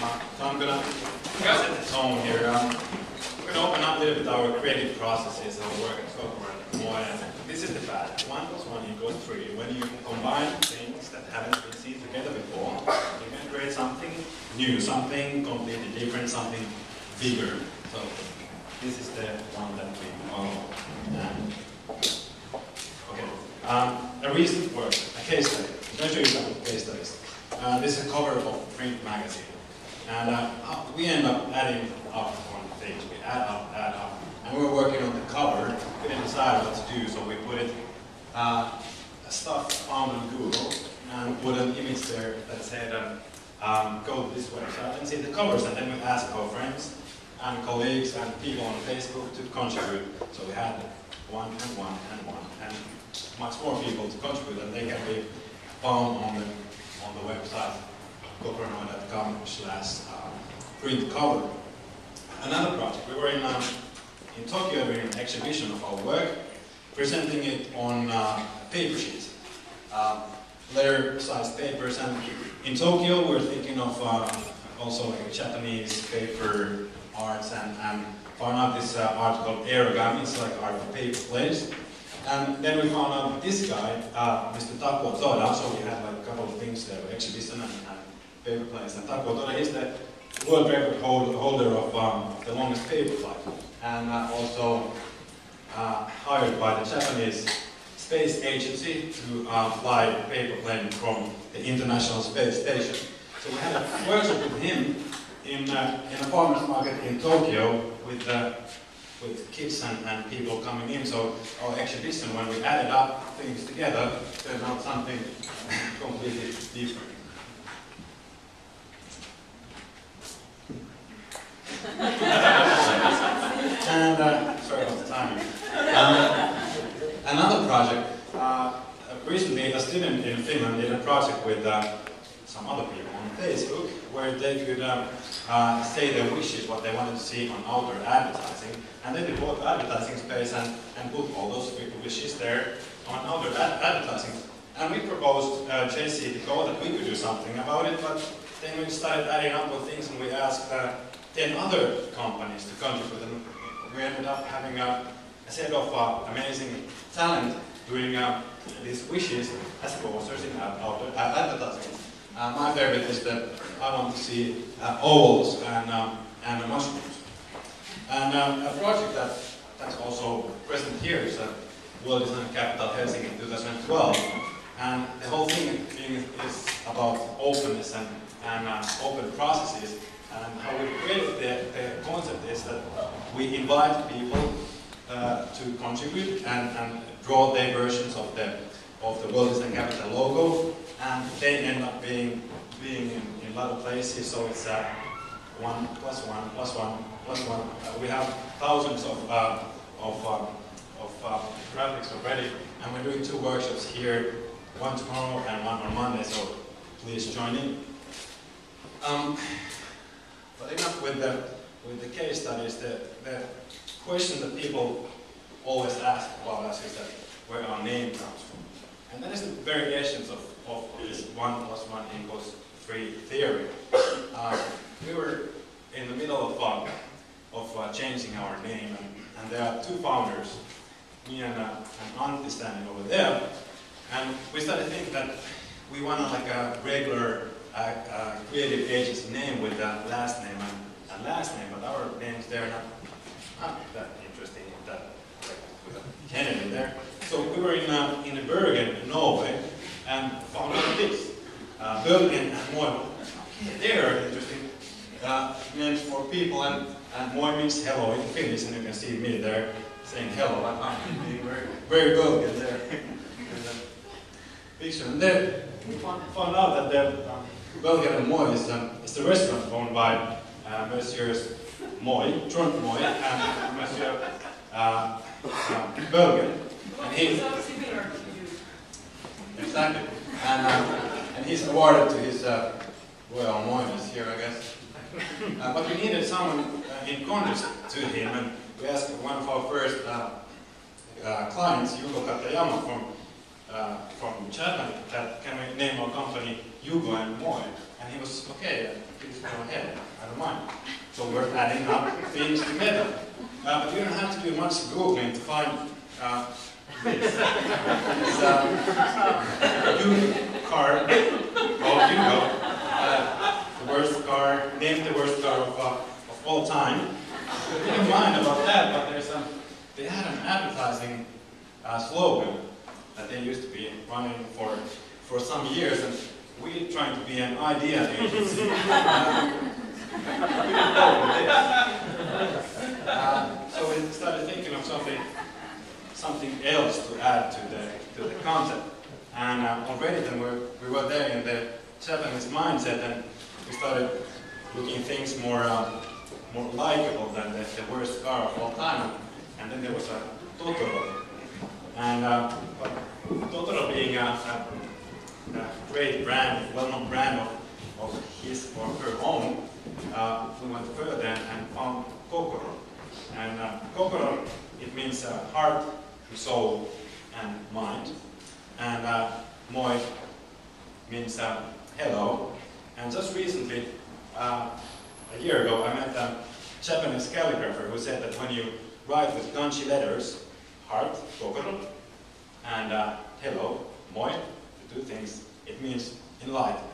So I'm gonna set the tone here. We're gonna open up a little bit our creative processes, our work and talk about more. And this is the path. 1 + 1 equals 3. When you combine things that haven't been seen together before, you can create something new, something completely different, something bigger. So this is the one that we follow. Okay. A recent work, a case study. I'm going to show you some case studies. This is a cover of Print magazine. And we end up adding up on the page. We add up. And we were working on the cover. We didn't decide what to do, so we put it stuff found on Google and put an image there that said, go this way. So I can see the covers, and then we asked our friends and colleagues and people on Facebook to contribute. So we had 1 and 1 and 1 and much more people to contribute, and they can be found on the website goprano.com/printcover. Another project. We were in Tokyo doing an exhibition of our work, presenting it on paper sheets, letter-sized papers. And in Tokyo, we're thinking of also like Japanese paper arts, and found out this art called origami. It's like art of paper planes. And then we found out this guy, Mr. Takuo Toda. So we had like a couple of things there, exhibition and paper planes. And Takuo Toda is the world record holder of the longest paper flight, and also hired by the Japanese Space Agency to fly a paper plane from the International Space Station. So we had a workshop with him in a farmer's market in Tokyo with kids and people coming in. So our exhibition, when we added up things together, turned out something completely different. And sorry about the timing. Another project. Recently, a student in Finland did a project with some other people on Facebook, where they could say their wishes, what they wanted to see on outdoor advertising, and they devote advertising space and put all those wishes there on outdoor advertising. And we proposed JC to go that we could do something about it, but then we started adding up with things, and we asked 10 other companies to contribute, and we ended up having a set of amazing talent doing these wishes as posters in outdoor advertising. My favorite is that I want to see ovals and mushrooms. And a project that's also present here is World Design Capital Helsinki 2012. And the whole thing is about openness and open processes. And how we created the concept is that we invite people to contribute and draw their versions of the World Design Capital logo, and they end up being in a lot of places. So it's 1 + 1 + 1 + 1. We have thousands of graphics already, and we're doing 2 workshops here, one tomorrow and one on Monday. So please join in. But enough with the case studies. The question that people always ask about us is that where our name comes from. And that is the variations of this 1 + 1 = 3 theory. We were in the middle of changing our name, and there are 2 founders, me and Antti standing over there, and we started thinking that we wanted like a regular creative agency name with last name and last name, but our names there are not that interesting with a Kennedy there. So we were in Bergen, Norway, and found out this. Bergen and Moi. Okay, they are interesting names for people, and Moi means hello in Finnish, and you can see me there saying hello. I'm being very Bergen there in the picture. And then we found out that the Bergen and Moi is the restaurant owned by Messieurs Moi, Trond Moi, and Monsieur Bergen. And he's similar to you. Exactly. And he's awarded to his Royal Moines here, I guess. But we needed someone in contrast to him, and we asked one of our first clients, Yugo Katayama from Japan, that can we name our company Yugo and Moi? And he was okay. He was go ahead, I don't mind. So we're adding up things together. But you don't have to do much Googling to find this. It's Duke car. Oh, you know. The worst car, named the worst car of all time. We didn't mind about that, but they had an advertising slogan that they used to be running for some years, and we're trying to be an idea agency. So we started thinking of something else to add to the concept. And already then we were there in the Japanese mindset, and we started looking things more likable than the worst car of all time. And then there was a Totoro. And Totoro being a great brand, well-known brand of his or her own, we went further and found Kokoro. And Kokoro, it means heart, soul, and mind. And Moi means hello. And just recently, a year ago, I met a Japanese calligrapher who said that when you write with kanji letters, heart, Kokoro, and hello, Moi, the two things, it means enlightenment.